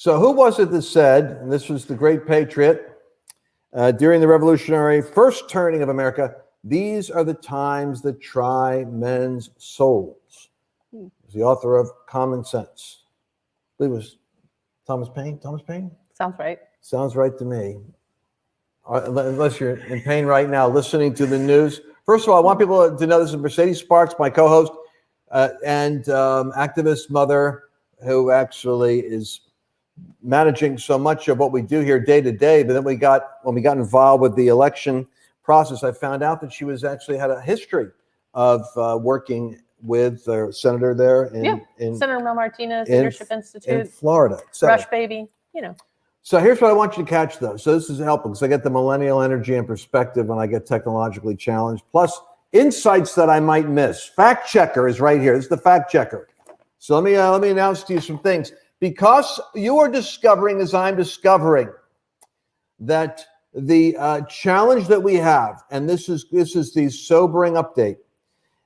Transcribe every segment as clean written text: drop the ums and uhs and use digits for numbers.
So who was it that said, and this was the great patriot, during the revolutionary first turning of America, these are the times that try men's souls. The author of Common Sense. I believe it was Thomas Paine. Thomas Paine? Sounds right. Sounds right to me. Unless you're in pain right now listening to the news. First of all, I want people to know this is Mercedes Sparks, my co-host, and activist mother, who actually is managing so much of what we do here day to day. But then when we got involved with the election process, I found out that she was actually had a history of working with the senator there in Senator Mel Martinez, Leadership Institute in Florida. Rush baby, So here's what I want you to catch, though. So this is helpful because I get the millennial energy and perspective when I get technologically challenged, plus insights that I might miss. Fact checker is right here. This is the fact checker. So let me announce to you some things. Because you are discovering, as I'm discovering, that the challenge that we have, and this is the sobering update,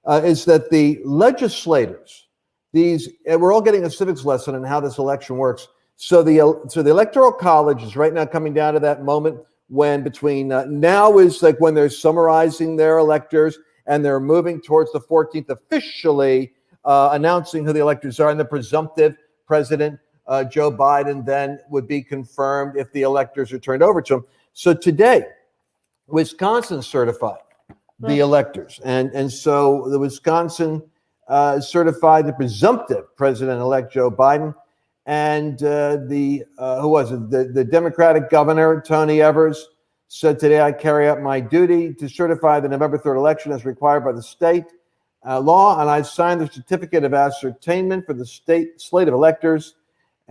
is that the legislators, we're all getting a civics lesson on how this election works. So the Electoral College is right now coming down to that moment when between now is like when they're summarizing their electors and they're moving towards the 14th, officially announcing who the electors are, and the presumptive president, Joe Biden, then would be confirmed if the electors are turned over to him. So today, Wisconsin certified the electors, and so the Wisconsin certified the presumptive president-elect Joe Biden. And who was it? The Democratic governor, Tony Evers, said today, I carry out my duty to certify the November 3rd election as required by the state law, and I signed the certificate of ascertainment for the state slate of electors.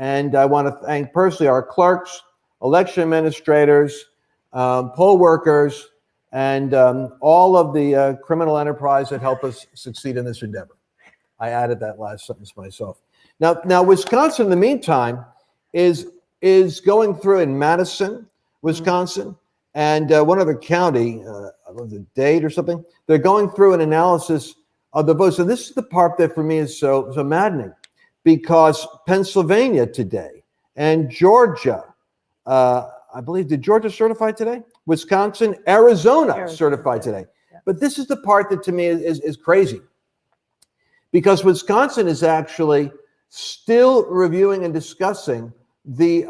And I want to thank personally our clerks, election administrators, poll workers, and all of the criminal enterprise that help us succeed in this endeavor. I added that last sentence myself. Now, Wisconsin, in the meantime, is going through in Madison, Wisconsin, and one other county, was it Dade or something? They're going through an analysis of the votes. And this is the part that for me is so maddening, because Pennsylvania today and Georgia, I believe, did Georgia certify today? Wisconsin, Arizona certified today. Yeah. But this is the part that to me is crazy, because Wisconsin is actually still reviewing and discussing the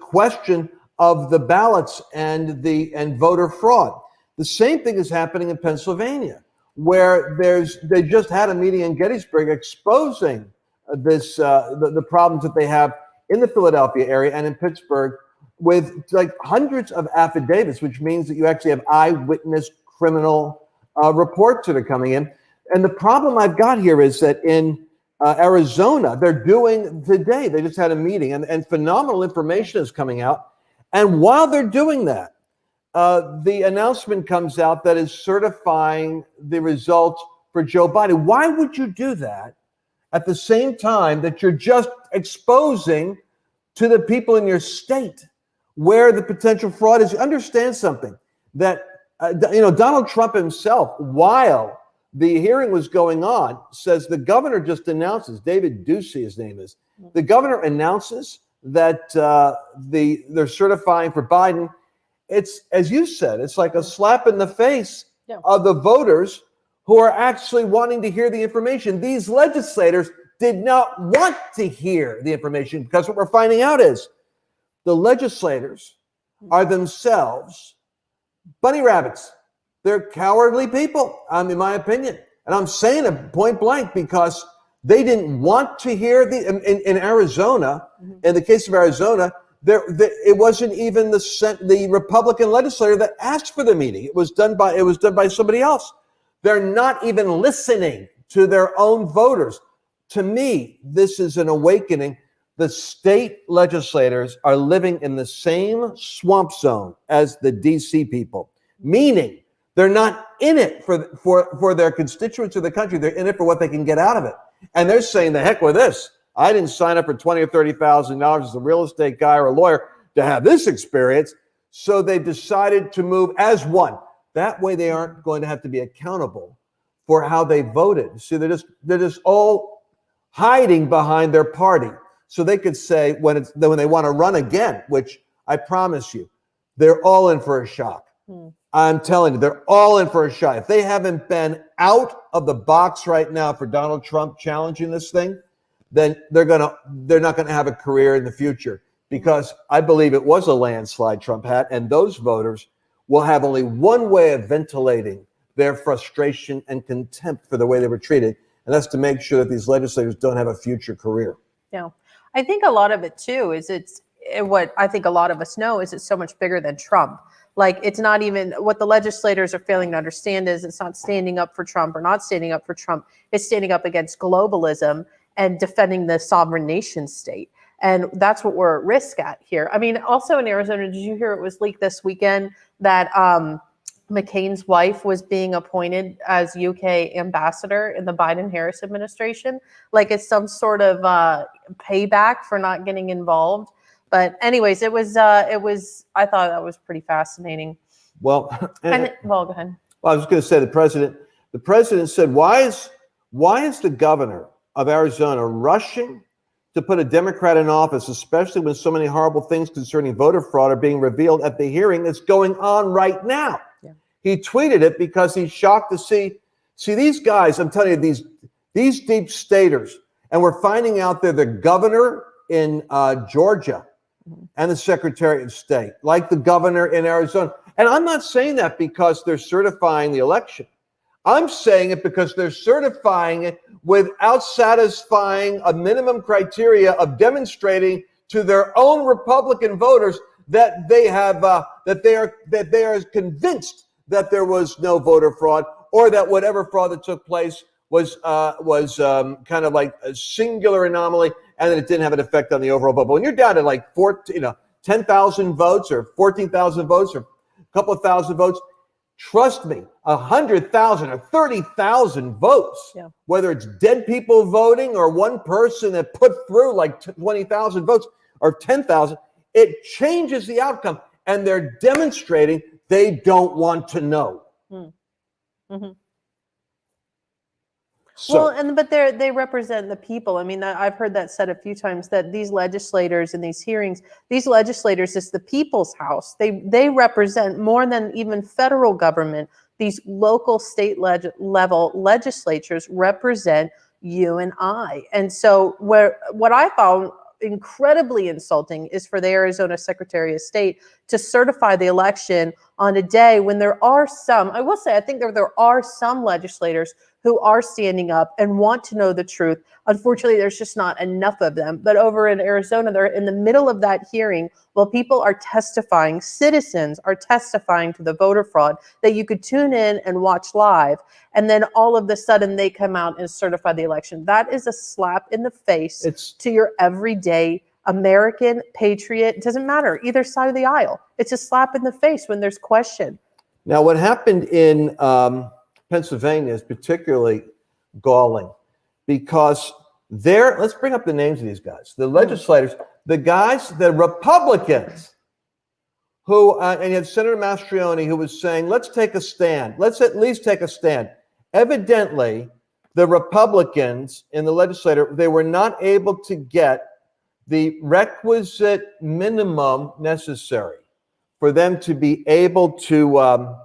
question of the ballots and voter fraud. The same thing is happening in Pennsylvania, where they just had a meeting in Gettysburg exposing this the problems that they have in the Philadelphia area and in Pittsburgh, with like hundreds of affidavits, which means that you actually have eyewitness criminal reports that are coming in. And the problem I've got here is that in Arizona, they're doing today, they just had a meeting, and phenomenal information is coming out. And while they're doing that, the announcement comes out that is certifying the results for Joe Biden. Why would you do that at the same time that you're just exposing to the people in your state where the potential fraud is? Understand something, that Donald Trump himself, while the hearing was going on, says the governor just announces, David Ducey, his name is, the governor announces that they're certifying for Biden. It's, as you said, it's like a slap in the face of the voters who are actually wanting to hear the information. These legislators did not want to hear the information, because what we're finding out is the legislators are themselves bunny rabbits. They're cowardly people, in my opinion. And I'm saying it point blank because they didn't want to hear in Arizona, in the case of Arizona, it wasn't even the Republican legislator that asked for the meeting. It was done by somebody else. They're not even listening to their own voters. To me, this is an awakening. The state legislators are living in the same swamp zone as the DC people, meaning they're not in it for their constituents or the country. They're in it for what they can get out of it. And they're saying, the heck with this. I didn't sign up for $20,000 or $30,000 as a real estate guy or a lawyer to have this experience. So they decided to move as one. That way they aren't going to have to be accountable for how they voted. See, they're just all hiding behind their party. so they could say when they want to run again, which I promise you, they're all in for a shock. I'm telling you, they're all in for a shock. If they haven't been out of the box right now for Donald Trump challenging this thing, then they're not gonna have a career in the future, because I believe it was a landslide Trump had, and those voters will have only one way of ventilating their frustration and contempt for the way they were treated, and that's to make sure that these legislators don't have a future career. Yeah, I think a lot of it too is what I think a lot of us know is it's so much bigger than Trump. Like, it's not even what the legislators are failing to understand is it's not standing up for Trump or not standing up for Trump. It's standing up against globalism and defending the sovereign nation state. And that's what we're at risk at here. I mean, also in Arizona, did you hear it was leaked this weekend that McCain's wife was being appointed as UK ambassador in the Biden-Harris administration? Like, it's some sort of payback for not getting involved. But anyways, it was I thought that was pretty fascinating. Well, go ahead. Well, I was going to say the president said, why is the governor of Arizona rushing to put a Democrat in office, especially when so many horrible things concerning voter fraud are being revealed at the hearing that's going on right now? Yeah. He tweeted it because he's shocked to see these guys. I'm telling you, these deep staters, and we're finding out they're the governor in Georgia and the Secretary of State, like the governor in Arizona. And I'm not saying that because they're certifying the election. I'm saying it because they're certifying it without satisfying a minimum criteria of demonstrating to their own Republican voters that they are convinced that there was no voter fraud, or that whatever fraud that took place was kind of like a singular anomaly, and that it didn't have an effect on the overall vote. But when you're down to like 10,000 votes or 14,000 votes or a couple of thousand votes, trust me, 100,000 or 30,000 votes, whether it's dead people voting or one person that put through like 20,000 votes or 10,000, it changes the outcome. And they're demonstrating they don't want to know. Mm-hmm. So, but they represent the people. I mean, I've heard that said a few times, that these legislators in these hearings, these legislators is the people's house. They represent more than even federal government. These local, state level legislatures represent you and I. And so what I found incredibly insulting is for the Arizona Secretary of State to certify the election on a day when there are some, I will say, I think there are some legislators who are standing up and want to know the truth. Unfortunately, there's just not enough of them. But over in Arizona, they're in the middle of that hearing while people are testifying, citizens are testifying to the voter fraud that you could tune in and watch live. And then all of a sudden they come out and certify the election. That is a slap in the face to your everyday American patriot. It doesn't matter, either side of the aisle. It's a slap in the face when there's question. Now, what happened in Pennsylvania is particularly galling, because let's bring up the names of these guys, the legislators, the Republicans who, and you had Senator Mastrioni who was saying, let's take a stand. Let's at least take a stand. Evidently, the Republicans in the legislature, they were not able to get the requisite minimum necessary for them to be able to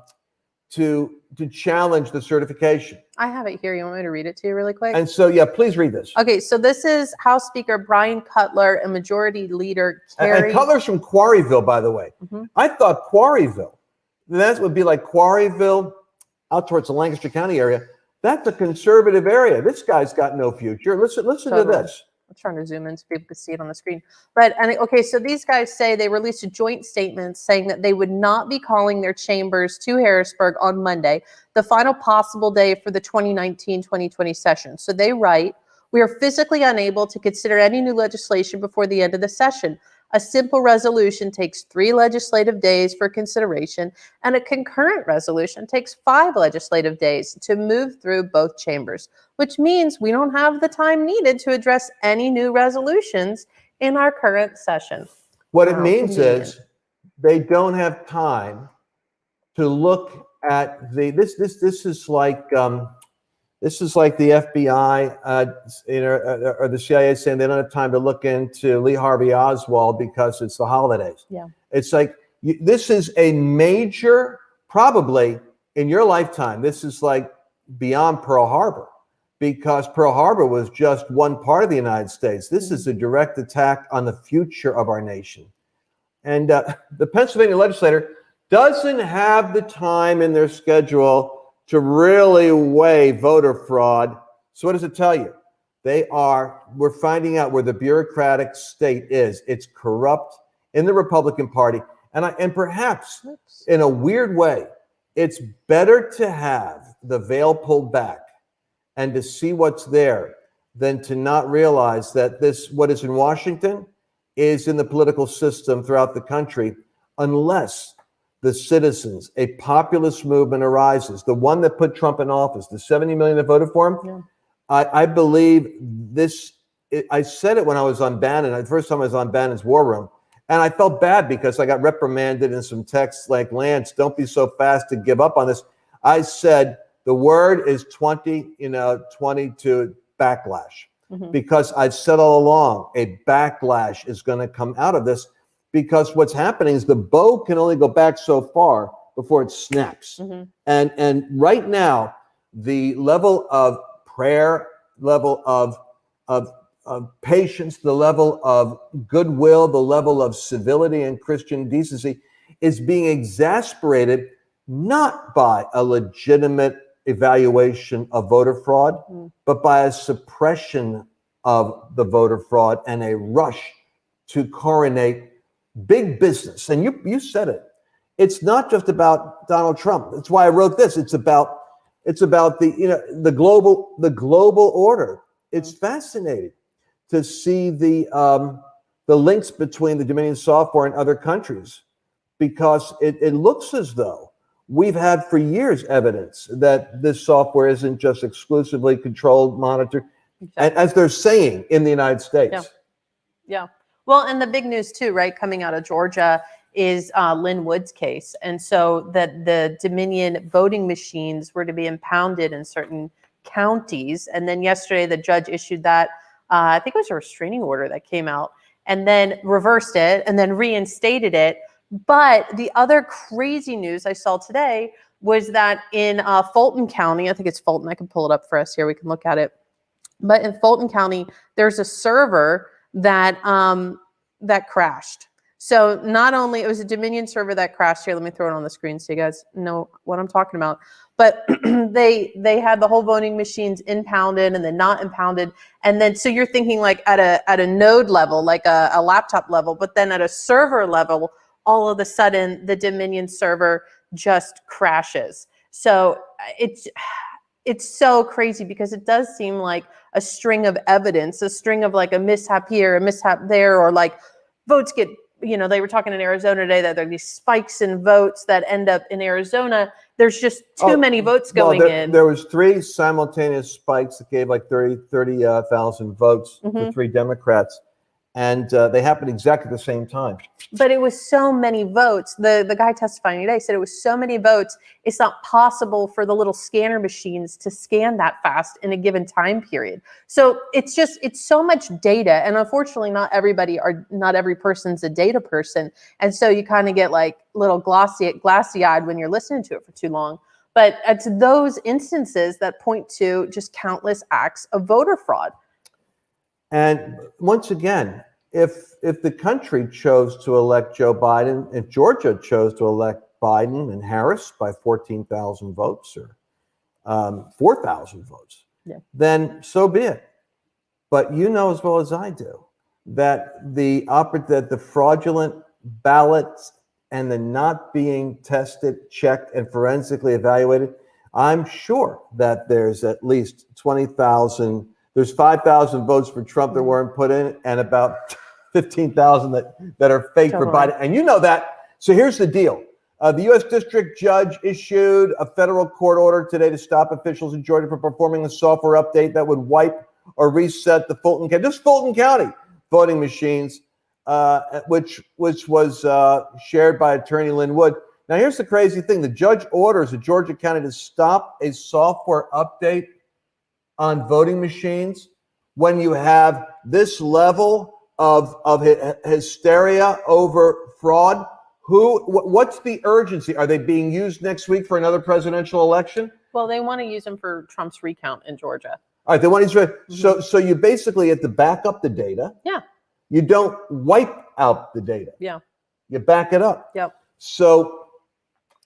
challenge the certification. I have it here. You want me to read it to you really quick? And so, yeah, please read this. Okay, so this is House Speaker Brian Cutler and Majority Leader Kerry. And Cutler's from Quarryville, by the way. Mm-hmm. I thought Quarryville, that would be like Quarryville out towards the Lancaster County area. That's a conservative area. This guy's got no future. Listen to this. I'm trying to zoom in so people can see it on the screen. Okay, so these guys say they released a joint statement saying that they would not be calling their chambers to Harrisburg on Monday, the final possible day for the 2019-2020 session. So they write, "We are physically unable to consider any new legislation before the end of the session. A simple resolution takes 3 legislative days for consideration, and a concurrent resolution takes 5 legislative days to move through both chambers, which means we don't have the time needed to address any new resolutions in our current session." What it means is they don't have time to look at this is like This is like the FBI, or the CIA saying they don't have time to look into Lee Harvey Oswald because it's the holidays. Yeah. It's like this is a major, probably in your lifetime. This is like beyond Pearl Harbor, because Pearl Harbor was just one part of the United States. This is a direct attack on the future of our nation. And the Pennsylvania legislator doesn't have the time in their schedule to really weigh voter fraud. So what does it tell you? We're finding out where the bureaucratic state is. It's corrupt in the Republican Party. And perhaps in a weird way, it's better to have the veil pulled back and to see what's there than to not realize that what is in Washington is in the political system throughout the country, unless the citizens, a populist movement arises, the one that put Trump in office, the 70 million that voted for him. Yeah. I believe this. I said it when I was on Bannon. The first time I was on Bannon's War Room, and I felt bad because I got reprimanded in some texts like, Lance, don't be so fast to give up on this. I said the word is 2022 backlash, because I've said all along a backlash is going to come out of this. Because what's happening is the bow can only go back so far before it snaps. And right now, the level of prayer, level of patience, the level of goodwill, the level of civility and Christian decency is being exasperated not by a legitimate evaluation of voter fraud, but by a suppression of the voter fraud and a rush to coronate big business. And you said it. It's not just about Donald Trump. That's why I wrote this. It's about the global order. It's fascinating to see the links between the Dominion software and other countries, because it looks as though we've had for years evidence that this software isn't just exclusively controlled, monitored, as they're saying in the United States. Yeah. Well, and the big news too, right, coming out of Georgia is Lynn Wood's case. And so that the Dominion voting machines were to be impounded in certain counties. And then yesterday, the judge issued that, I think it was a restraining order that came out, and then reversed it and then reinstated it. But the other crazy news I saw today was that in Fulton County, I think it's Fulton, I can pull it up for us here, we can look at it. But in Fulton County, there's a server that crashed. So not only it was a Dominion server that crashed here, let me throw it on the screen so you guys know what I'm talking about. But they had the whole voting machines impounded and then not impounded, and then so you're thinking like at a node level, like a laptop level, but then at a server level, all of a sudden the Dominion server just crashes. So it's so crazy, because it does seem like a string of evidence, a string of like a mishap here, a mishap there, or like votes get, they were talking in Arizona today that there are these spikes in votes that end up in Arizona. There's just too many votes going in. There was 3 simultaneous spikes that gave like 30,000 votes for 3 Democrats. And they happened exactly at the same time. But it was so many votes. The guy testifying today said it was so many votes, it's not possible for the little scanner machines to scan that fast in a given time period. So it's so much data. And unfortunately, not every person's a data person. And so you kind of get like little glassy-eyed when you're listening to it for too long. But it's those instances that point to just countless acts of voter fraud. And once again, if the country chose to elect Joe Biden, if Georgia chose to elect Biden and Harris by 14,000 votes or 4,000 votes, then so be it. But you know as well as I do that the fraudulent ballots and the not being tested, checked, and forensically evaluated, I'm sure that there's at least 20,000. There's 5,000 votes for Trump that weren't put in, and about 15,000 that are fake for Biden. And you know that. So here's the deal. The U.S. District Judge issued a federal court order today to stop officials in Georgia from performing a software update that would wipe or reset the Fulton County voting machines, which was shared by attorney Lynn Wood. Now, here's the crazy thing. The judge orders a Georgia county to stop a software update on voting machines when you have this level of hysteria over fraud? What's the urgency? Are they being used next week for another presidential election? Well, they want to use them for Trump's recount in Georgia. All right, they want to use so you basically have to back up the data. Yeah. You don't wipe out the data. Yeah. You back it up. Yep. So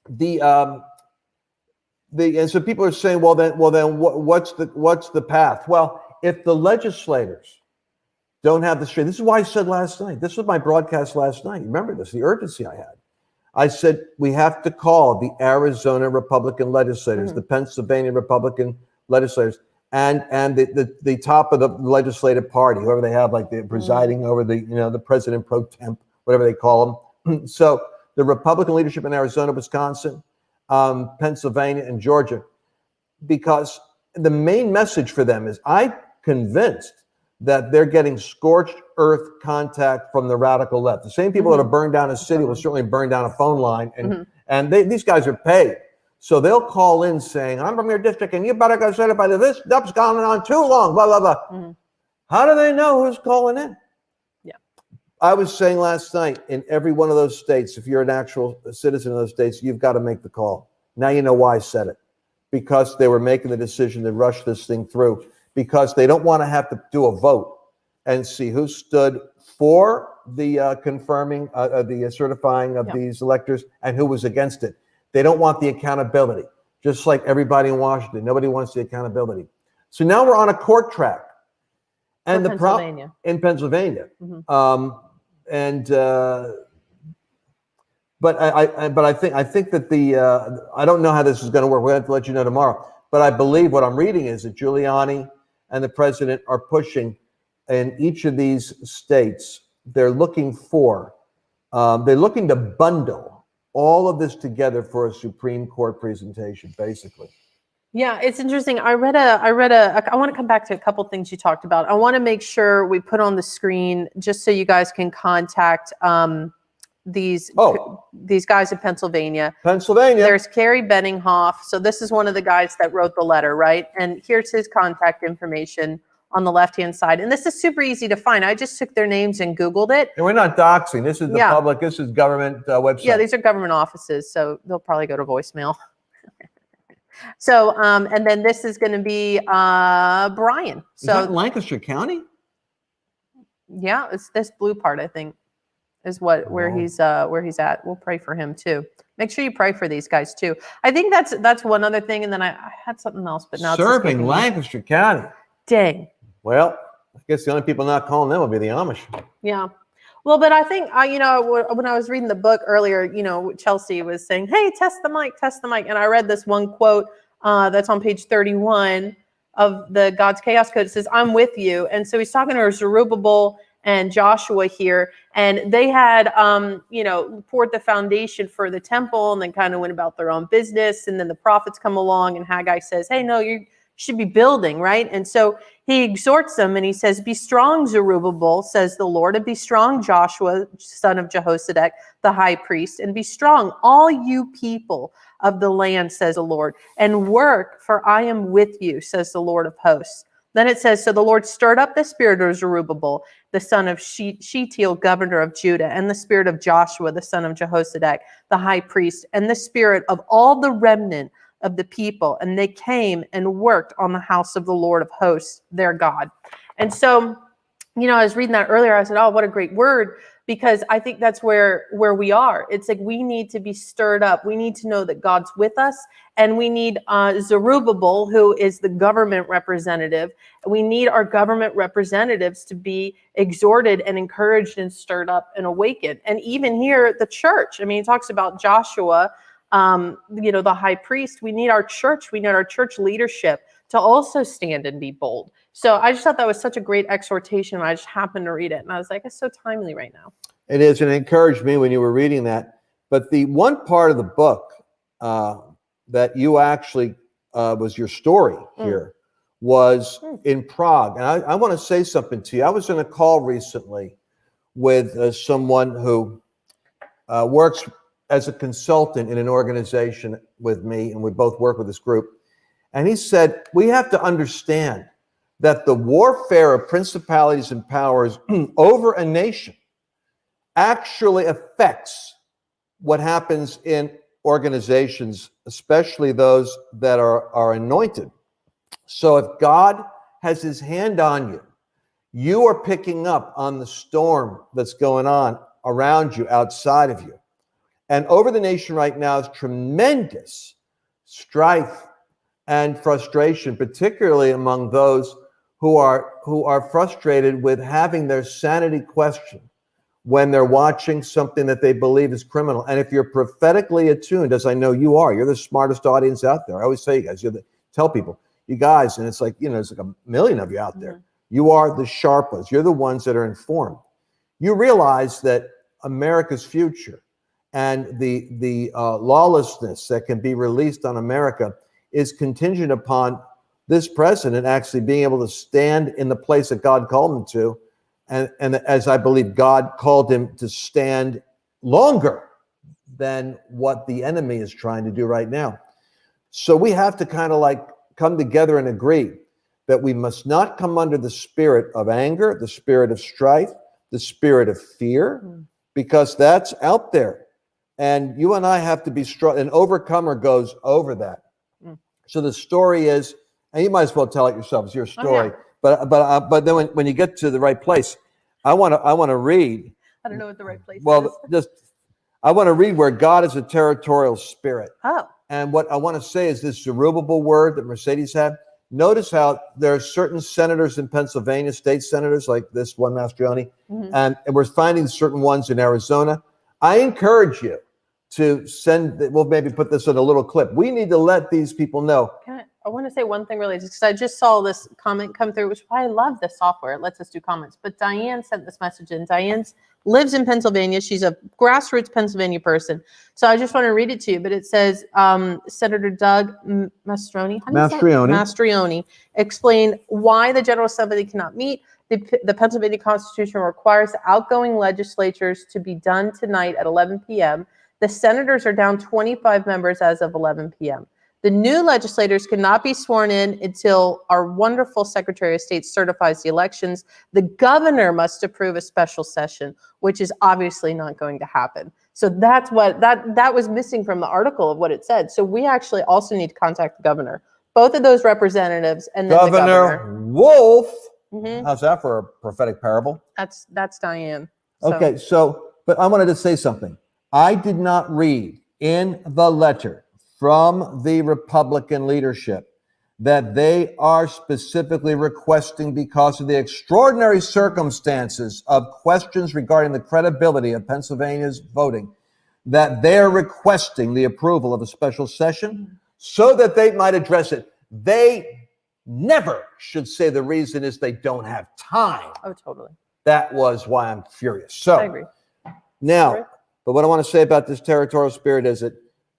and so people are saying, well then what's the path? Well, if the legislators don't have the strength, this is why I said last night. This was my broadcast last night. Remember this, the urgency I had. I said we have to call the Arizona Republican legislators, the Pennsylvania Republican legislators, and the top of the legislative party, whoever they have, like the presiding over the president pro temp, whatever they call them. So the Republican leadership in Arizona, Wisconsin, Pennsylvania, and Georgia, because the main message for them is, I'm convinced that they're getting scorched earth contact from the radical left. The same people that have burned down a city will certainly burn down a phone line, and these guys are paid. So they'll call in saying, I'm from your district, and you better go certify that this stuff's gone on too long, blah, blah, blah. How do they know who's calling in? Yeah. I was saying last night, in every one of those states, if you're an actual citizen of those states, you've got to make the call. Now you know why I said it. Because they were making the decision to rush this thing through. Because they don't want to have to do a vote and see who stood for the confirming, the certifying of these electors and who was against it. They don't want the accountability, just like everybody in Washington. Nobody wants the accountability. So now we're on a court track, and in Pennsylvania. But I think that I don't know how this is going to work. We're going to have to let you know tomorrow. But I believe what I'm reading is that Giuliani and the president are pushing in each of these states. They're looking to bundle all of this together for a Supreme Court presentation, basically. Yeah, it's interesting. I want to come back to a couple things you talked about. I want to make sure we put on the screen just so you guys can contact these guys in Pennsylvania. There's Kerry Benninghoff. So this is one of the guys that wrote the letter, right? And here's his contact information on the left-hand side. And this is super easy to find. I just took their names and Googled it. And we're not doxing. This is the public. This is government website. Yeah, these are government offices, so they'll probably go to voicemail. So, and then this is going to be Brian. So is that Lancaster County? Yeah, it's this blue part, I think, is where he's at. We'll pray for him too. Make sure you pray for these guys too. I think that's one other thing, and then I had something else, but now serving Lancaster County. Dang. Well, I guess the only people not calling them will be the Amish. Yeah. Well, but I think, when I was reading the book earlier, Chelsea was saying, hey, test the mic. And I read this one quote that's on page 31 of the God's Chaos Code. It says, I'm with you. And so he's talking to Zerubbabel and Joshua here. And they had, poured the foundation for the temple and then kind of went about their own business. And then the prophets come along and Haggai says, hey, no, you should be building, right? And so he exhorts them and he says, be strong, Zerubbabel, says the Lord, and be strong, Joshua, son of Jehozadak, the high priest, and be strong, all you people of the land, says the Lord, and work, for I am with you, says the Lord of hosts. Then it says, so the Lord stirred up the spirit of Zerubbabel, the son of Shealtiel, governor of Judah, and the spirit of Joshua, the son of Jehozadak, the high priest, and the spirit of all the remnant of the people, and they came and worked on the house of the Lord of hosts, their God. And so, I was reading that earlier. I said, oh, what a great word, because I think that's where we are. It's like we need to be stirred up. We need to know that God's with us, and we need Zerubbabel, who is the government representative. We need our government representatives to be exhorted and encouraged and stirred up and awakened. And even here at the church, he talks about Joshua, the high priest. We need our church leadership to also stand and be bold. So I just thought that was such a great exhortation. I just happened to read it, and I was like, it's so timely right now. It is, and it encouraged me when you were reading that. But the one part of the book that you actually was your story here was in Prague. And I want to say something to you. I was in a call recently with someone who works as a consultant in an organization with me, and we both work with this group. And he said, we have to understand that the warfare of principalities and powers over a nation actually affects what happens in organizations, especially those that are anointed. So if God has his hand on you, you are picking up on the storm that's going on around you, outside of you. And over the nation right now is tremendous strife and frustration, particularly among those who are frustrated with having their sanity questioned when they're watching something that they believe is criminal. And if you're prophetically attuned, as I know you are, you're the smartest audience out there. I always say, you guys, tell people, you guys, and it's like, there's like a million of you out there. Mm-hmm. You are the sharp ones. You're the ones that are informed. You realize that America's future and the lawlessness that can be released on America is contingent upon this president actually being able to stand in the place that God called him to. And as I believe God called him to stand longer than what the enemy is trying to do right now. So we have to kind of like come together and agree that we must not come under the spirit of anger, the spirit of strife, the spirit of fear, because that's out there. And you and I have to be strong. An overcomer goes over that. So the story is, and you might as well tell it yourself. It's your story. Oh, yeah. But then when you get to the right place, I want to read. I don't know what the right place is. Well, I want to read where God is a territorial spirit. Oh. And what I want to say is this Zerubbabel word that Mercedes had. Notice how there are certain senators in Pennsylvania, state senators like this one, Mastriani, and we're finding certain ones in Arizona. I encourage you to we'll maybe put this in a little clip. We need to let these people know. I want to say one thing really, because I just saw this comment come through, which is why I love this software. It lets us do comments. But Diane sent this message in. Diane lives in Pennsylvania. She's a grassroots Pennsylvania person. So I just want to read it to you. But it says, Senator Doug Mastriani explained why the General Assembly cannot meet. The Pennsylvania Constitution requires the outgoing legislatures to be done tonight at 11 p.m. The senators are down 25 members as of 11 p.m. The new legislators cannot be sworn in until our wonderful Secretary of State certifies the elections. The governor must approve a special session, which is obviously not going to happen. So that's what that was missing from the article of what it said. So we actually also need to contact the governor, both of those representatives, and then Governor Wolf. How's that for a prophetic parable? That's Diane. Okay, but I wanted to say something. I did not read in the letter from the Republican leadership that they are specifically requesting, because of the extraordinary circumstances of questions regarding the credibility of Pennsylvania's voting, that they're requesting the approval of a special session so that they might address it. They never should say the reason is they don't have time. Oh, totally. That was why I'm furious. So I agree. Now, but what I want to say about this territorial spirit is that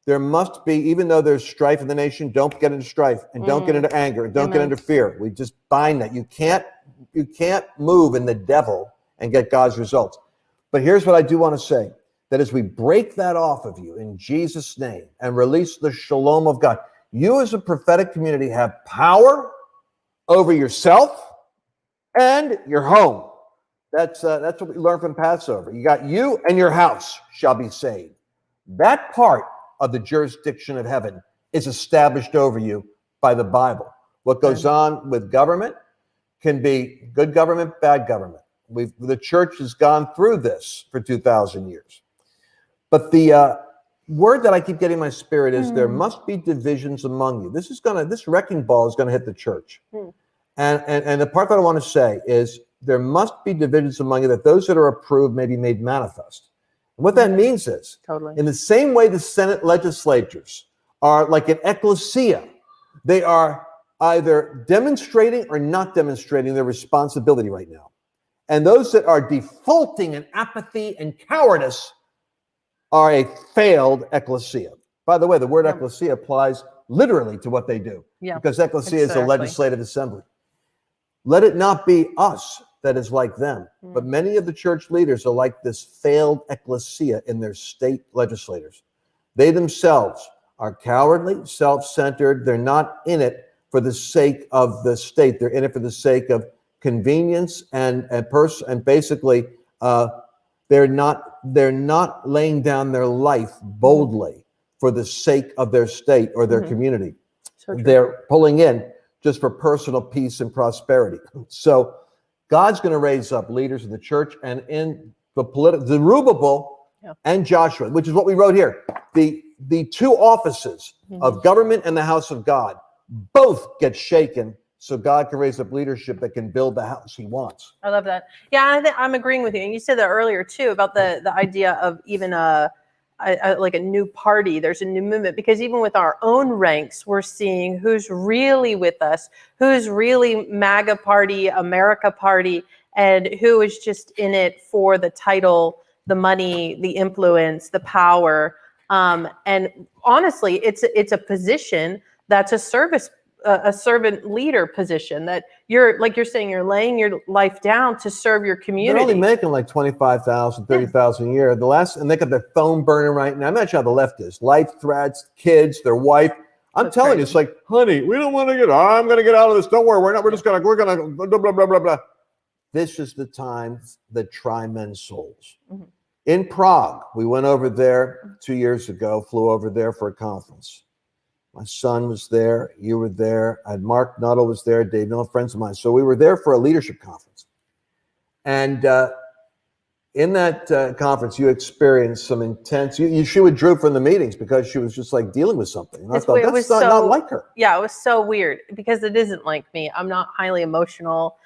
there must be, even though there's strife in the nation, don't get into strife and don't get into anger and don't get into fear. We just bind that. You can't move in the devil and get God's results. But here's what I do want to say, that as we break that off of you in Jesus' name and release the shalom of God, you as a prophetic community have power over yourself and your home. That's what we learned from Passover. You got you and your house shall be saved. That part of the jurisdiction of heaven is established over you by the Bible. What goes on with government can be good government, bad government. The church has gone through this for 2,000 years. But the word that I keep getting in my spirit is there must be divisions among you. This wrecking ball is going to hit the church. And the part that I want to say is there must be divisions among you, that those that are approved may be made manifest. And what that means is, in the same way the Senate legislators are like an ecclesia, they are either demonstrating or not demonstrating their responsibility right now. And those that are defaulting in apathy and cowardice are a failed ecclesia. By the way, the word ecclesia applies literally to what they do, because ecclesia is a legislative assembly. Let it not be us that is like them, but many of the church leaders are like this failed ecclesia in their state legislators. They themselves are cowardly, self-centered. They're not in it for the sake of the state. They're in it for the sake of convenience and basically they're not laying down their life boldly for the sake of their state or their community. So true. They're pulling in just for personal peace and prosperity. So God's going to raise up leaders in the church and in the political, Zerubbabel and Joshua, which is what we wrote here. The two offices of government and the house of God both get shaken so God can raise up leadership that can build the house he wants. I love that. Yeah, I'm agreeing with you. And you said that earlier too about the idea of even like a new party. There's a new movement, because even with our own ranks, we're seeing who's really with us, who's really MAGA party, America party, and who is just in it for the title, the money, the influence, the power. And honestly, it's a position that's a servant leader position, that you're, like you're saying, you're laying your life down to serve your community. They're only making like $25,000, $30,000 a year. And they got their phone burning right now. I'm not sure how the left is. Life threats, kids, their wife. That's telling you, it's like, honey, we don't want to I'm going to get out of this. Don't worry. We're going to blah, blah, blah, blah, blah. This is the time that try men's souls. In Prague, we went over there 2 years ago, flew over there for a conference. My son was there. You were there. I had Mark Nuttall was there. Dave Nuttall, friends of mine. So we were there for a leadership conference. And in that conference, you experienced some intense. She withdrew from the meetings because she was just like dealing with something. And I thought that's not like her. Yeah, it was so weird, because it isn't like me. I'm not highly emotional.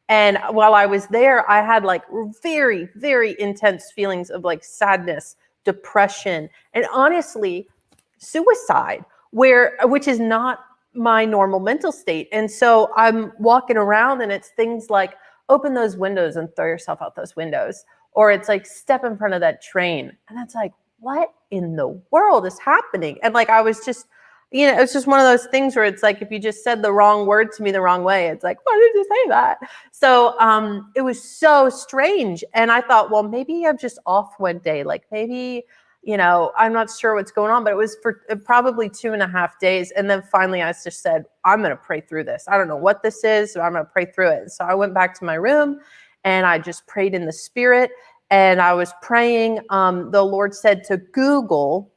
And while I was there, I had like very, very intense feelings of like sadness, depression, and honestly, suicide, which is not my normal mental state. And so I'm walking around and it's things like, open those windows and throw yourself out those windows. Or it's like, step in front of that train. And it's like, what in the world is happening? And like, I was just, it's just one of those things where it's like, if you just said the wrong word to me the wrong way, it's like, why did you say that? So it was so strange. And I thought, well, maybe I'm just off one day. Like maybe, I'm not sure what's going on, but it was for probably 2.5 days. And then finally I just said, I'm going to pray through this. I don't know what this is, but I'm going to pray through it. So I went back to my room and I just prayed in the spirit, and I was praying. The Lord said to Google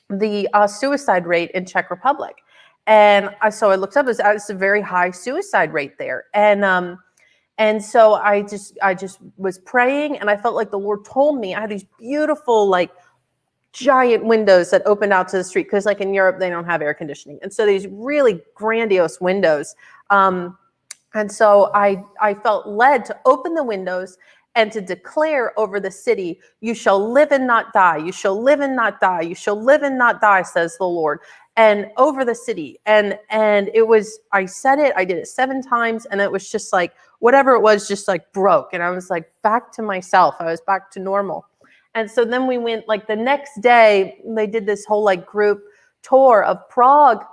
the suicide rate in Czech Republic. And so I looked up, it's a very high suicide rate there. And so I just was praying, and I felt like the Lord told me, I had these beautiful, like, giant windows that opened out to the street, because like in Europe, they don't have air conditioning. And so these really grandiose windows. And so I felt led to open the windows and to declare over the city, you shall live and not die. You shall live and not die. You shall live and not die, says the Lord. And over the city. And it was, I said it, I did it 7 times. And it was just like, whatever it was, just like broke. And I was like back to myself. I was back to normal. And so then we went, like the next day, they did this whole like group tour of Prague.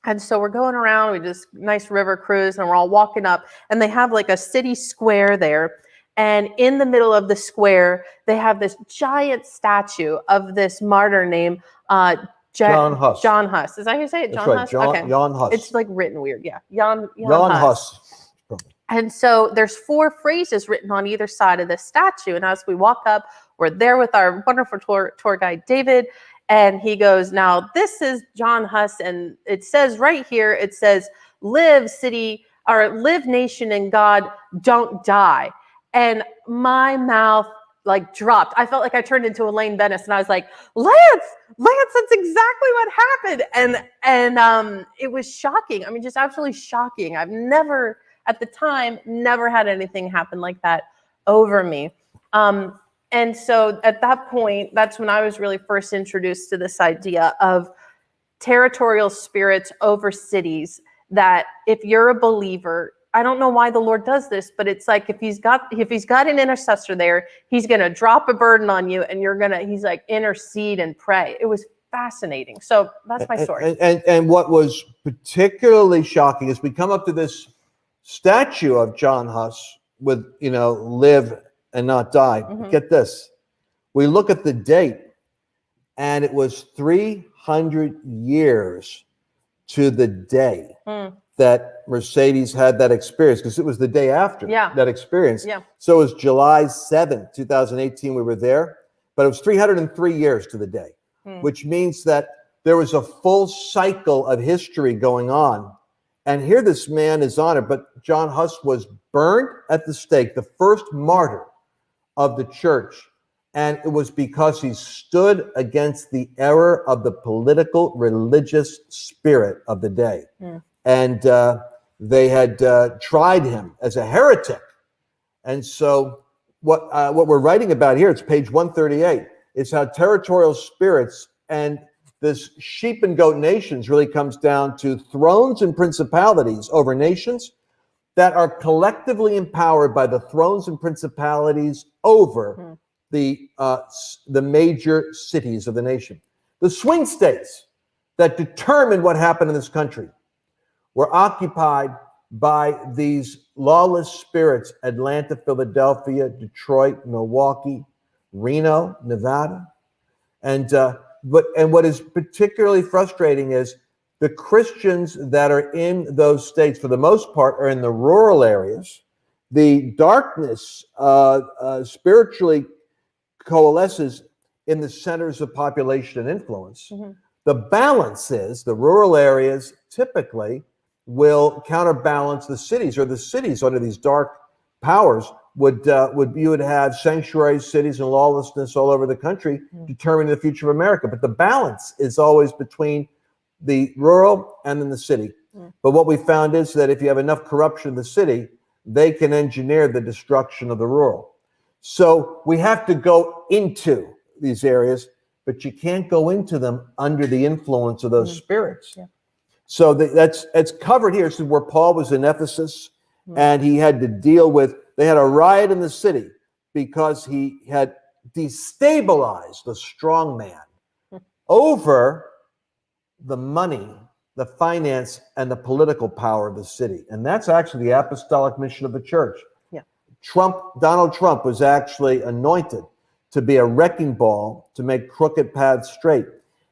And so we're going around, we just nice river cruise, and we're all walking up, and they have like a city square there. And in the middle of the square, they have this giant statue of this martyr named John Huss. John Huss. Is that how you say it? John Huss? Okay. Jan Hus. It's like written weird. Yeah. Jan Hus. And so there's 4 phrases written on either side of the statue. And as we walk up, we're there with our wonderful tour guide, David. And he goes, now this is John Huss. And it says right here, it says, live city, or live nation in God, don't die. And my mouth like dropped. I felt like I turned into Elaine Bennis, and I was like, Lance, that's exactly what happened. And it was shocking. I mean, just absolutely shocking. I've never, at the time, never had anything happen like that over me. And so at that point, that's when I was really first introduced to this idea of territorial spirits over cities, that if you're a believer, I don't know why the Lord does this, but it's like if he's got an intercessor there, he's going to drop a burden on you, and he's like, intercede and pray. It was fascinating. So that's my story. And what was particularly shocking is we come up to this statue of John Huss with, live and not die. Get this. We look at the date, And it was 300 years to the day that Mercedes had that experience, because it was the day after that experience. Yeah. So it was July 7th, 2018, we were there, but it was 303 years to the day, which means that there was a full cycle of history going on. And here this man is honored, but John Huss was burned at the stake, the first martyr of the church. And it was because he stood against the error of the political, religious spirit of the day. And they had tried him as a heretic. And so what we're writing about here, it's page 138, is how territorial spirits and this sheep and goat nations really comes down to thrones and principalities over nations that are collectively empowered by the thrones and principalities over the major cities of the nation. The swing states that determined what happened in this country were occupied by these lawless spirits: Atlanta, Philadelphia, Detroit, Milwaukee, Reno, Nevada. And what is particularly frustrating is the Christians that are in those states, for the most part, are in the rural areas. The darkness spiritually coalesces in the centers of population and influence. The balance is the rural areas typically will counterbalance the cities, or the cities under these dark powers would have sanctuary cities and lawlessness all over the country, determining the future of America. But the balance is always between the rural and then the city. But what we found is that if you have enough corruption in the city, they can engineer the destruction of the rural. So we have to go into these areas, but you can't go into them under the influence of those spirits. So that's covered here. So where Paul was in Ephesus, and he had to deal with, they had a riot in the city because he had destabilized the strong man over the money, the finance, and the political power of the city. And that's actually the apostolic mission of the church. Donald Trump was actually anointed to be a wrecking ball to make crooked paths straight.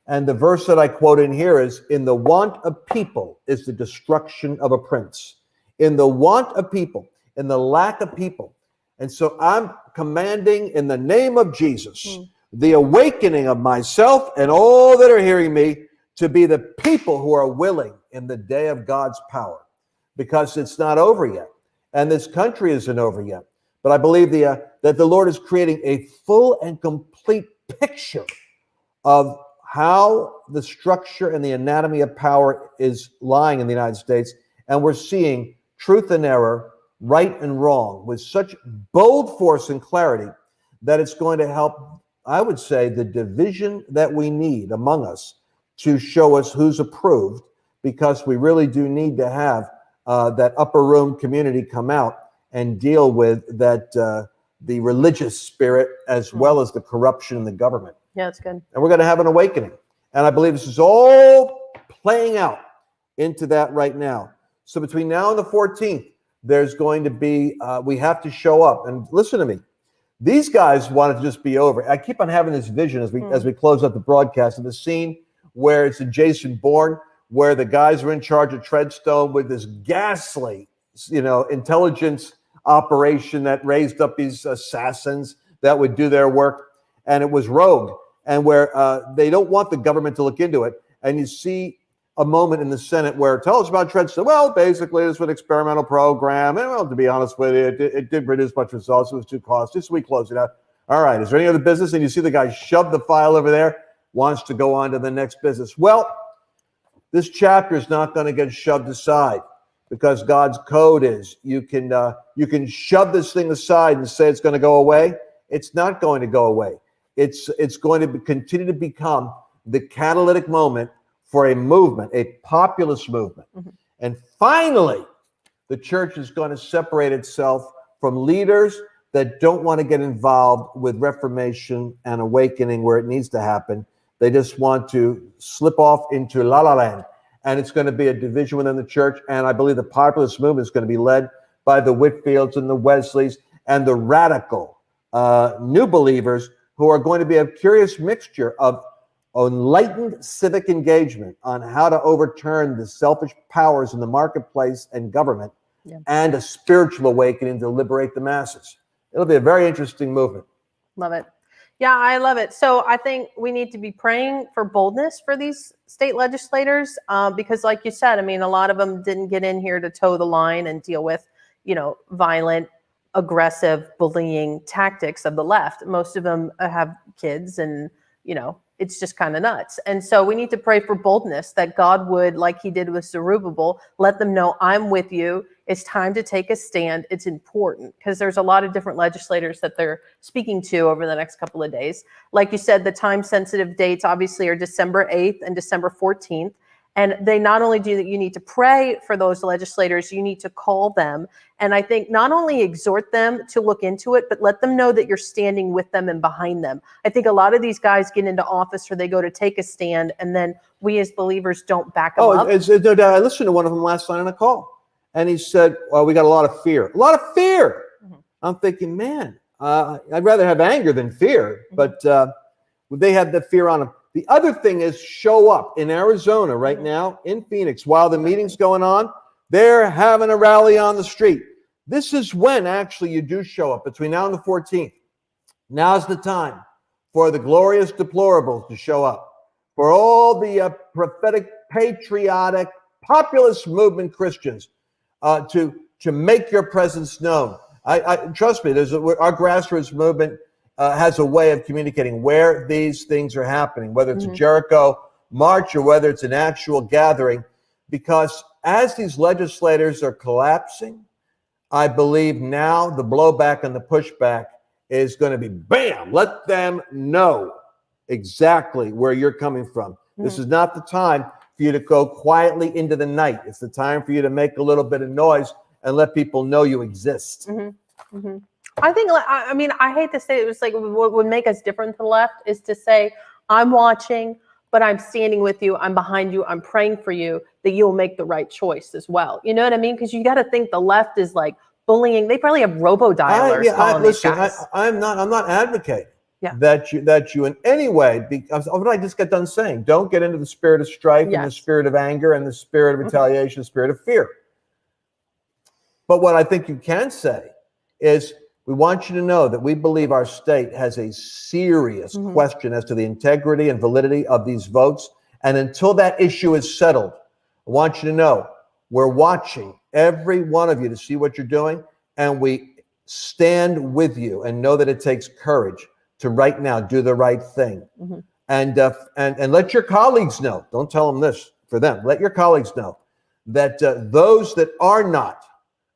And the verse that I quote in here is, in the want of people is the destruction of a prince. In the want of people, in the lack of people. And so I'm commanding in the name of Jesus, the awakening of myself and all that are hearing me to be the people who are willing in the day of God's power, because it's not over yet. And this country isn't over yet. But I believe that the Lord is creating a full and complete picture of how the structure and the anatomy of power is lying in the United States. And we're seeing truth and error, right and wrong, with such bold force and clarity that it's going to help, I would say, the division that we need among us to show us who's approved, because we really do need to have that upper room community come out and deal with that the religious spirit as well as the corruption in the government. Yeah, that's good. And we're going to have an awakening. And I believe this is all playing out into that right now. So between now and the 14th, there's going to be, we have to show up. And listen to me. These guys want it to just be over. I keep on having this vision as we close up the broadcast of the scene where it's in Jason Bourne, where the guys are in charge of Treadstone with this ghastly, intelligence operation that raised up these assassins that would do their work. And it was rogue. And where they don't want the government to look into it. And you see a moment in the Senate where, tell us about Treadstone. Well, basically, this was an experimental program. And well, to be honest with you, it didn't produce much results. It was too costly. So we closed it out. All right, is there any other business? And you see the guy shove the file over there, wants to go on to the next business. Well, this chapter is not going to get shoved aside, because God's code is you can shove this thing aside and say it's going to go away. It's not going to go away. It's going to continue to become the catalytic moment for a movement, a populist movement. And finally, the church is going to separate itself from leaders that don't want to get involved with reformation and awakening where it needs to happen. They just want to slip off into la la land. And it's going to be a division within the church. And I believe the populist movement is going to be led by the Whitfields and the Wesleys and the radical new believers, who are going to be a curious mixture of enlightened civic engagement on how to overturn the selfish powers in the marketplace and government, and a spiritual awakening to liberate the masses. It'll be a very interesting movement. Love it. Yeah, I love it. So I think we need to be praying for boldness for these state legislators, because like you said, I mean, a lot of them didn't get in here to toe the line and deal with, violent, aggressive bullying tactics of the left. Most of them have kids and, it's just kind of nuts. And so we need to pray for boldness, that God would, like he did with Zerubbabel, let them know, I'm with you. It's time to take a stand. It's important, because there's a lot of different legislators that they're speaking to over the next couple of days. Like you said, the time-sensitive dates obviously are December 8th and December 14th. And they not only do that, you need to pray for those legislators, you need to call them. And I think not only exhort them to look into it, but let them know that you're standing with them and behind them. I think a lot of these guys get into office or they go to take a stand, and then we as believers don't back them up. It's no doubt. I listened to one of them last night on a call, and he said, well, we got a lot of fear. A lot of fear. Mm-hmm. I'm thinking, man, I'd rather have anger than fear, but they have the fear on them. The other thing is show up. In Arizona right now, in Phoenix, while the meeting's going on, they're having a rally on the street. This is when actually you do show up, between now and the 14th. Now's the time for the glorious deplorables to show up, for all the prophetic, patriotic, populist movement Christians to make your presence known. I trust me, our grassroots movement has a way of communicating where these things are happening, whether it's a Jericho March or whether it's an actual gathering, because as these legislators are collapsing, I believe now the blowback and the pushback is going to be bam, let them know exactly where you're coming from. This is not the time for you to go quietly into the night. It's the time for you to make a little bit of noise and let people know you exist. I think, I mean, I hate to say it, was like what would make us different to the left is to say, I'm watching, but I'm standing with you. I'm behind you. I'm praying for you that you'll make the right choice as well. You know what I mean? Because you got to think the left is like bullying. They probably have robo-dialers calling these guys. I'm not advocating that you in any way, because of what I just got done saying, don't get into the spirit of strife and the spirit of anger and the spirit of retaliation, the spirit of fear. But what I think you can say is, we want you to know that we believe our state has a serious question as to the integrity and validity of these votes. And until that issue is settled, I want you to know we're watching every one of you to see what you're doing. And we stand with you and know that it takes courage to right now do the right thing. And let your colleagues know. Don't tell them this for them. Let your colleagues know that those that are not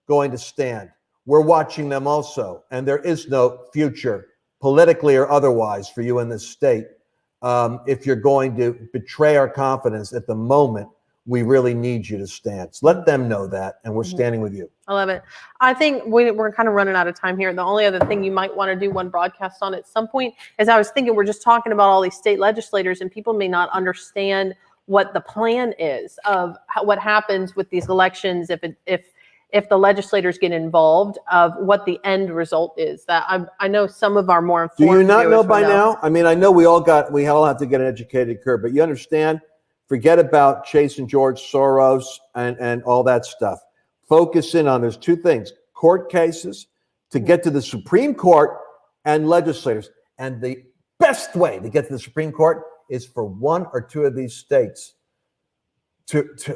going to stand, we're watching them also, and there is no future, politically or otherwise, for you in this state if you're going to betray our confidence at the moment we really need you to stand. So let them know that, and we're standing with you. I love it. I think we're kind of running out of time here. The only other thing you might want to do one broadcast on at some point is, I was thinking, we're just talking about all these state legislators, and people may not understand what the plan is of what happens with these elections if the legislators get involved, of what the end result is. That I know some of our more informed. Do you not know by now? I mean, I know we all have to get an educated curve, but you understand, forget about Chase and George Soros and all that stuff. Focus in on, there's two things: court cases to get to the Supreme Court, and legislators. And the best way to get to the Supreme Court is for one or two of these states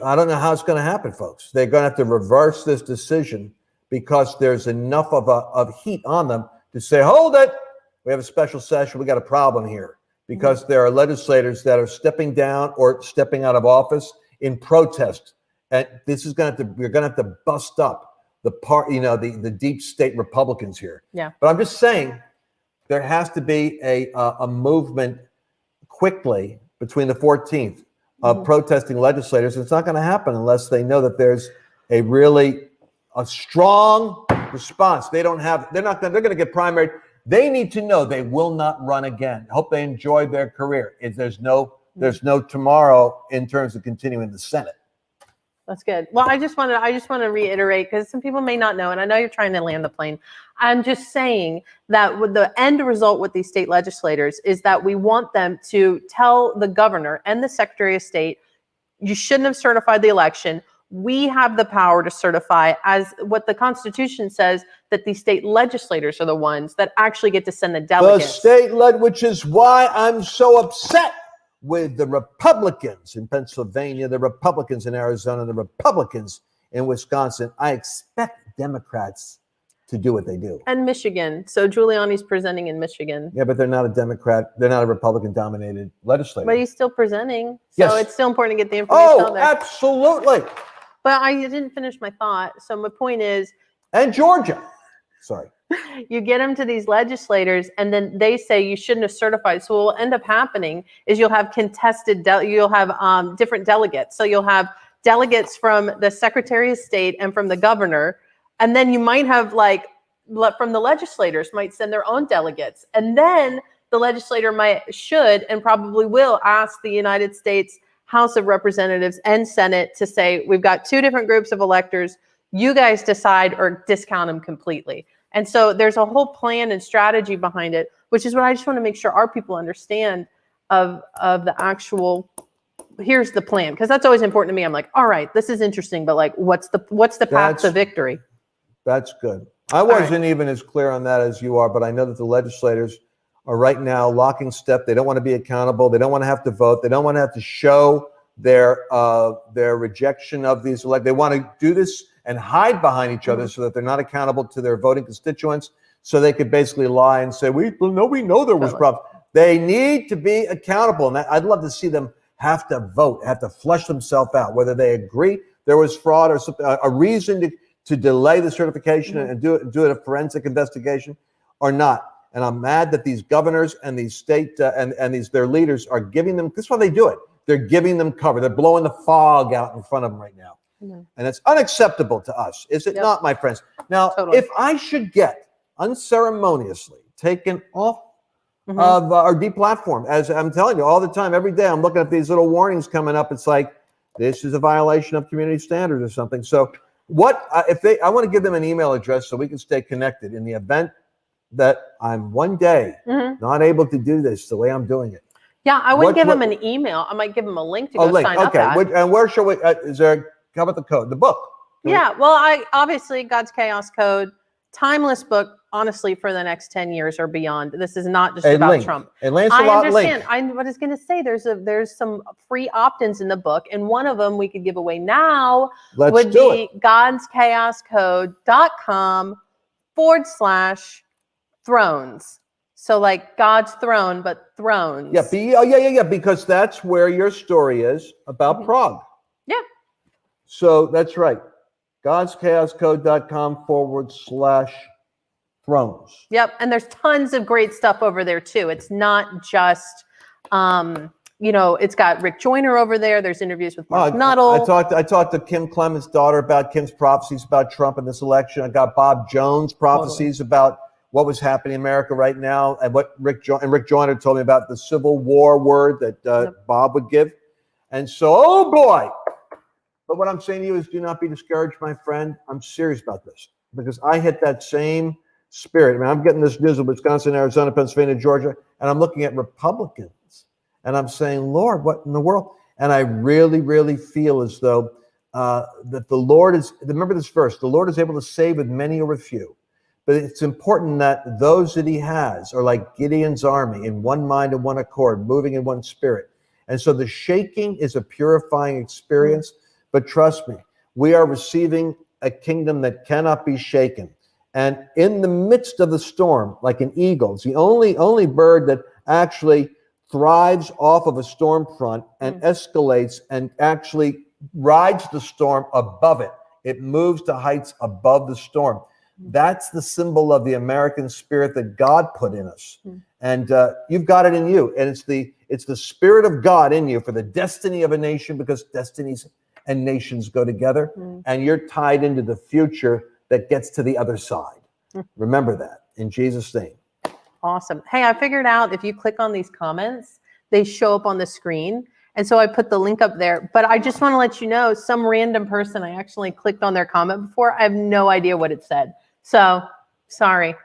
I don't know how it's going to happen, folks. They're going to have to reverse this decision, because there's enough of heat on them to say, hold it, we have a special session, we got a problem here, because there are legislators that are stepping down or stepping out of office in protest. And this is we're going to have to bust up the deep state Republicans here. Yeah. But I'm just saying, there has to be a movement quickly between the 14th of protesting legislators. It's not going to happen unless they know that there's a strong response. They're going to get primaried. They need to know they will not run again. I hope they enjoy their career. There's no tomorrow in terms of continuing the Senate. That's good. Well, I just want to reiterate, because some people may not know, and I know you're trying to land the plane. I'm just saying that with the end result with these state legislators is that we want them to tell the governor and the Secretary of State, you shouldn't have certified the election. We have the power to certify, as what the Constitution says, that the state legislators are the ones that actually get to send the delegates. Which is why I'm so upset with the Republicans in Pennsylvania, the Republicans in Arizona, the Republicans in Wisconsin. I expect Democrats to do what they do. And Michigan. So Giuliani's presenting in Michigan. Yeah, but they're not a Democrat. They're not a Republican-dominated legislature. But he's still presenting. So yes. It's still important to get the information out there. Absolutely. But I didn't finish my thought. So my point is... And Georgia. Sorry. You get them to these legislators, and then they say you shouldn't have certified. So what will end up happening is you'll have you'll have different delegates. So you'll have delegates from the Secretary of State and from the governor, and then you might have from the legislators might send their own delegates, and then the legislator should and probably will ask the United States House of Representatives and Senate to say, we've got two different groups of electors. You guys decide or discount them completely. And so there's a whole plan and strategy behind it, which is what I just want to make sure our people understand of the actual, here's the plan. Because that's always important to me. I'm like, all right, this is interesting, but what's the path to victory? That's good. I wasn't even as clear on that as you are, but I know that the legislators are right now locking step. They don't want to be accountable. They don't want to have to vote. They don't want to have to show their rejection of these elections. They want to do this and hide behind each other so that they're not accountable to their voting constituents, so they could basically lie and say, we know there was problems. They need to be accountable. And I'd love to see them have to vote, have to flesh themselves out, whether they agree there was fraud or a reason to delay the certification and do it a forensic investigation or not. And I'm mad that these governors and these state and their leaders are giving them, this is why they do it. They're giving them cover. They're blowing the fog out in front of them right now. And it's unacceptable to us, is it not, my friends? Now, if I should get unceremoniously taken off of or deplatformed, as I'm telling you all the time, every day, I'm looking at these little warnings coming up. It's like, this is a violation of community standards or something. So I want to give them an email address so we can stay connected in the event that I'm one day not able to do this the way I'm doing it. Yeah, I wouldn't give them an email. I might give them a link to go sign up at. And where shall we, how about the code, the book? Well, obviously God's Chaos Code, timeless book, honestly, for the next 10 years or beyond. This is not just about Trump. And Lancelot I understand. I was going to say there's some free opt-ins in the book, and one of them we could give away now would be godschaoscode.com/thrones. So like God's throne, but thrones. Yeah, because that's where your story is about Prague. Yeah. So that's right. godschaoscode.com/thrones. Yep. And there's tons of great stuff over there too. It's not just, it's got Rick Joyner over there. There's interviews with Mark Nuttall. I talked to Kim Clement's daughter about Kim's prophecies about Trump in this election. I got Bob Jones' prophecies about what was happening in America right now, and what Rick Joyner told me about the Civil War word that Bob would give. And so, oh boy. But what I'm saying to you is, do not be discouraged, my friend. I'm serious about this because I hit that same spirit. I mean, I'm getting this news of Wisconsin, Arizona, Pennsylvania, Georgia, and I'm looking at Republicans, and I'm saying, Lord, what in the world? And I really, really feel as though that the Lord is, remember this verse, the Lord is able to save with many or with few. But it's important that those that he has are like Gideon's army, in one mind and one accord, moving in one spirit. And so the shaking is a purifying experience. But trust me, we are receiving a kingdom that cannot be shaken. And in the midst of the storm, like an eagle, it's the only bird that actually thrives off of a storm front and escalates and actually rides the storm above it. It moves to heights above the storm. That's the symbol of the American spirit that God put in us. And you've got it in you. And it's the spirit of God in you for the destiny of a nation, because destinies and nations go together. And you're tied into the future that gets to the other side. Remember that in Jesus' name. Awesome. Hey, I figured out if you click on these comments, they show up on the screen. And so I put the link up there. But I just want to let you know, some random person, I actually clicked on their comment before. I have no idea what it said. So sorry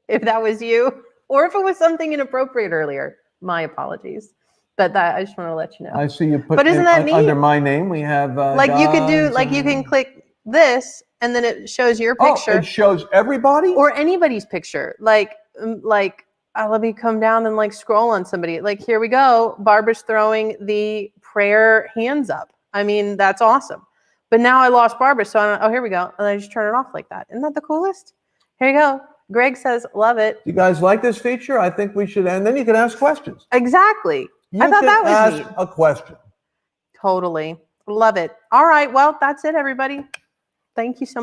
if that was you, or if it was something inappropriate earlier. My apologies. But that, I just want to let you know. I see you put But isn't that neat? under my name, we have Like you could do, God's, like you can click this, and then it shows your picture. Oh, it shows everybody? Or anybody's picture. Like let me come down and like scroll on somebody. Like, here we go. Barbara's throwing the prayer hands up. I mean, that's awesome. But now I lost Barbara, so oh, here we go. And I just turn it off like that. Isn't that the coolest? Here you go. Greg says, love it. You guys like this feature? I think we should, and then you can ask questions. Exactly. You I thought that was ask neat. a question. Totally. Love it. All right. Well, that's it, everybody. Thank you so much.